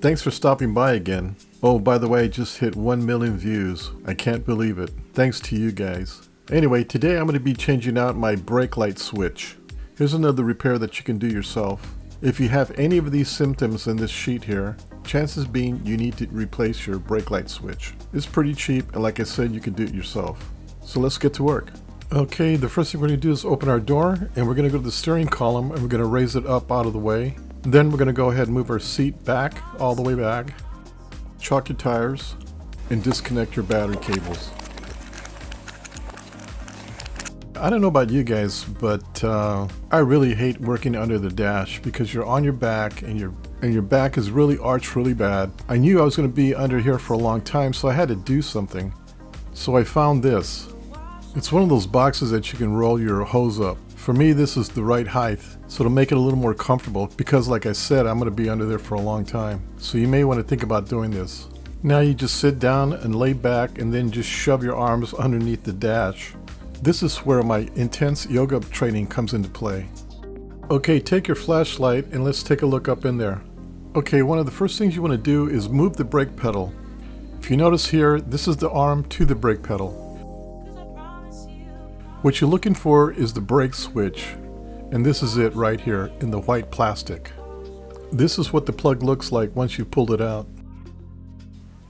Thanks for stopping by again. Oh, by the way, I just hit 1 million views. I can't believe it. Thanks to you guys. Anyway, today I'm going to be changing out my brake light switch. Here's another repair that you can do yourself. If you have any of these symptoms in this sheet here, chances being you need to replace your brake light switch. It's pretty cheap, and like I said, you can do it yourself. So let's get to work. Okay, the first thing we're going to do is open our door, and we're going to go to the steering column, and we're going to raise it up out of the way. Then we're going to go ahead and move our seat back, all the way back. Chalk your tires, and disconnect your battery cables. I don't know about you guys, but I really hate working under the dash because you're on your back and your back is really arched really bad. I knew I was going to be under here for a long time, so I had to do something. So I found this. It's one of those boxes that you can roll your hose up. For me, this is the right height, so to make it a little more comfortable, because like I said, I'm going to be under there for a long time. So you may want to think about doing this. Now you just sit down and lay back and then just shove your arms underneath the dash. This is where my intense yoga training comes into play. Okay, take your flashlight and let's take a look up in there. Okay, one of the first things you want to do is move the brake pedal. If you notice here, this is the arm to the brake pedal. What you're looking for is the brake switch, and this is it right here in the white plastic. This is what the plug looks like once you've pulled it out.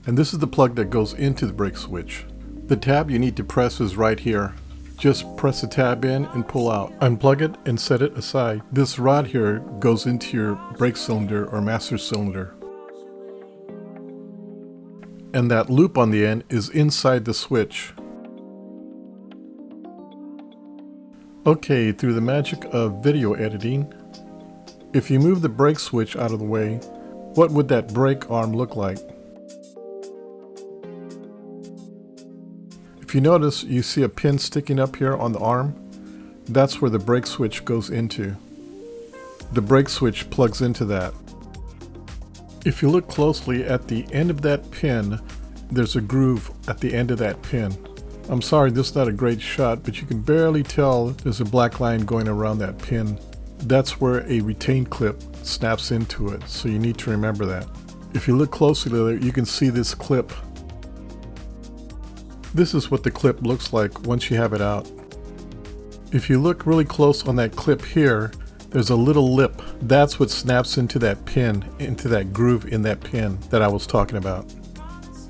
And this is the plug that goes into the brake switch. The tab you need to press is right here. Just press the tab in and pull out. Unplug it and set it aside. This rod here goes into your brake cylinder or master cylinder. And that loop on the end is inside the switch. Okay, through the magic of video editing, if you move the brake switch out of the way, what would that brake arm look like? If you notice, you see a pin sticking up here on the arm. That's where the brake switch goes into. The brake switch plugs into that. If you look closely at the end of that pin, there's a groove at the end of that pin. I'm sorry, this is not a great shot, but you can barely tell there's a black line going around that pin. That's where a retain clip snaps into it, so you need to remember that. If you look closely there, you can see this clip. This is what the clip looks like once you have it out. If you look really close on that clip here, there's a little lip. That's what snaps into that pin, into that groove in that pin that I was talking about.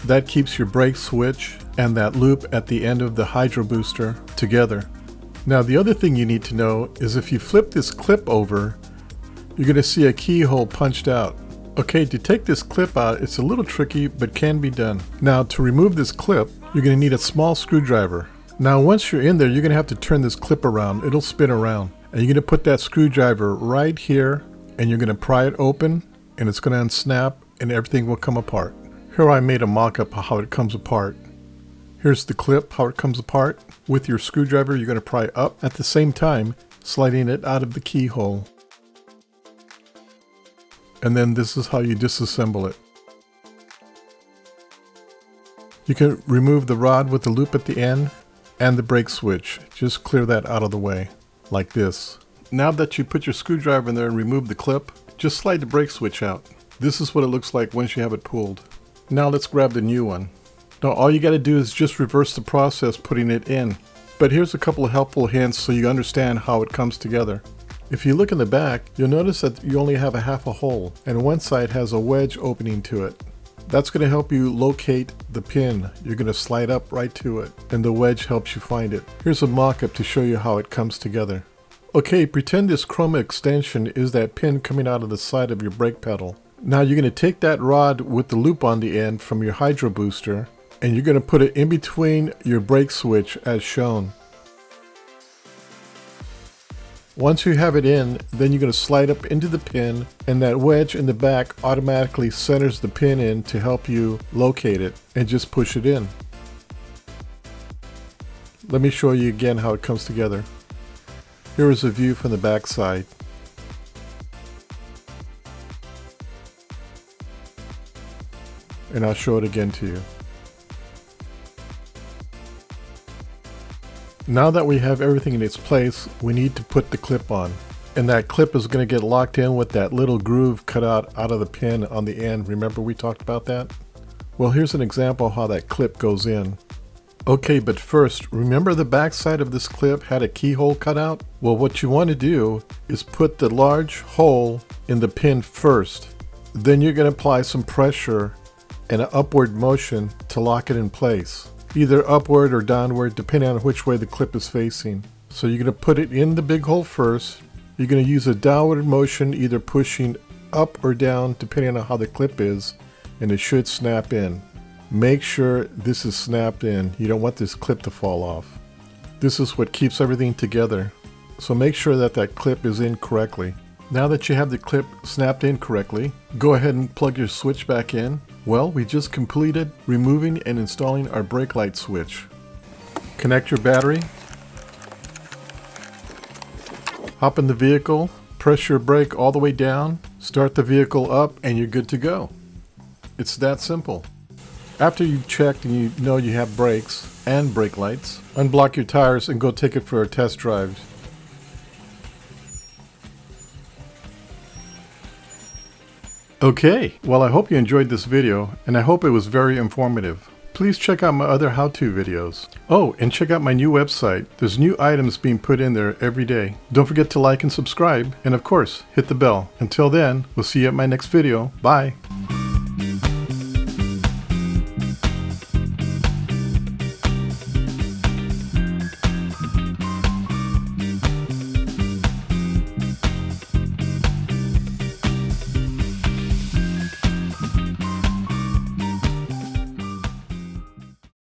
That keeps your brake switch and that loop at the end of the hydro booster together. Now the other thing you need to know is if you flip this clip over, you're going to see a keyhole punched out. Okay, to take this clip out, it's a little tricky, but can be done. Now to remove this clip, you're going to need a small screwdriver. Now once you're in there, you're going to have to turn this clip around. It'll spin around. And you're going to put that screwdriver right here, and you're going to pry it open, and it's going to unsnap, and everything will come apart. Here I made a mock-up of how it comes apart. Here's the clip, how it comes apart. With your screwdriver, you're going to pry up at the same time, sliding it out of the keyhole. And then this is how you disassemble it. You can remove the rod with the loop at the end and the brake switch. Just clear that out of the way, like this. Now that you put your screwdriver in there and remove the clip, just slide the brake switch out. This is what it looks like once you have it pulled. Now let's grab the new one. Now all you got to do is just reverse the process putting it in. But here's a couple of helpful hints so you understand how it comes together. If you look in the back, you'll notice that you only have a half a hole, and one side has a wedge opening to it. That's going to help you locate the pin. You're going to slide up right to it, and the wedge helps you find it. Here's a mock-up to show you how it comes together. Okay, pretend this chroma extension is that pin coming out of the side of your brake pedal. Now you're going to take that rod with the loop on the end from your hydro booster, and you're going to put it in between your brake switch as shown. Once you have it in, then you're going to slide up into the pin, and that wedge in the back automatically centers the pin in to help you locate it, and just push it in. Let me show you again how it comes together. Here is a view from the back side. And I'll show it again to you. Now that we have everything in its place, we need to put the clip on. And that clip is going to get locked in with that little groove cut out of the pin on the end. Remember we talked about that? Well, here's an example of how that clip goes in. Okay, but first, remember the back side of this clip had a keyhole cut out? Well, what you want to do is put the large hole in the pin first. Then you're going to apply some pressure and an upward motion to lock it in place. Either upward or downward, depending on which way the clip is facing. So you're going to put it in the big hole first. You're going to use a downward motion, either pushing up or down, depending on how the clip is, and it should snap in. Make sure this is snapped in. You don't want this clip to fall off. This is what keeps everything together. So make sure that that clip is in correctly. Now that you have the clip snapped in correctly, go ahead and plug your switch back in. Well, we just completed removing and installing our brake light switch. Connect your battery. Hop in the vehicle, press your brake all the way down, start the vehicle up, and you're good to go. It's that simple. After you've checked and you know you have brakes and brake lights, unblock your tires and go take it for a test drive. Okay, well, I hope you enjoyed this video, and I hope it was very informative. Please check out my other how-to videos. Oh, and check out my new website. There's new items being put in there every day. Don't forget to like and subscribe, and of course, hit the bell. Until then, we'll see you at my next video. Bye.